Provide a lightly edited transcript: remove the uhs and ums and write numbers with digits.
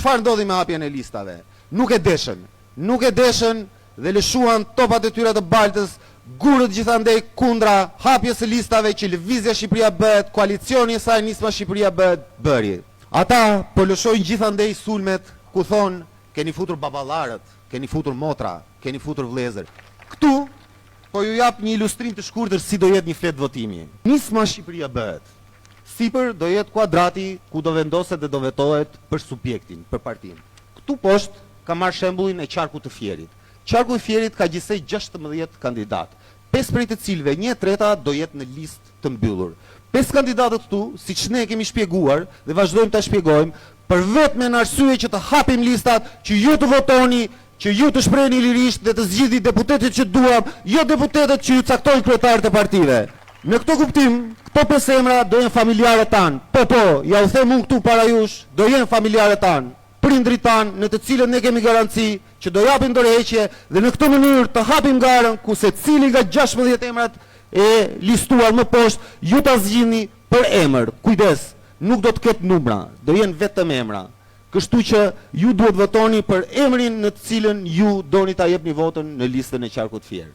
çfarë ndodhi me hapjen e listave? Nuk e deshën dhe lëshuan topat e tyre të baltës, gurët gjithandej kundra hapjes së listave që Lëvizja Shqipëria bëhet, koalicioni i saj Nisma Shqipëria bëhet bëri. Ata po lëshojnë gjithandej sulmet ku thonë keni futur baballarët, keni futur motra, keni futur vëllezër. Këtu po ju jap një ilustrim të shkurtër si do jetë një flet votimi. Nisma Shqipëria bëhet. Sipër do jetë kuadrati ku do vendoset dhe do vetohet për subjektin, për partinë. Këtu poshtë ka marrë shembullin e qarkut të Fierit. Qarku i Fierit ka gjithsej 16 kandidat, 5 prej të cilëve 1/3 do jetë në listë të mbyllur. 5 kandidatët këtu, siç ne kemi shpjeguar dhe vazhdojmë ta shpjegojmë, për vetëm në arsye që të hapim listat, që ju të votoni, që ju të shprehni lirisht dhe të zgjidhni deputetët që duam, jo deputetët që ju caktojnë kryetarët e partive. Në këtë kuptim, këto 5 emra do jenë familjarët tanë. Po, ja u them unë këtu para jush, do jenë familjarët tanë, prindrit tanë, në të cilët ne kemi garanci që do japim dorëheqje dhe në këtë mënyrë të hapim garën ku secili nga 16 emrat e listuar më poshtë ju ta zgjidhni për emër. Kujdes, nuk do të ketë numra, do jenë vetëm emra. Kështu që ju duhet votoni për emrin në të cilën ju doni ta jepni votën në listën e qarkut Fier.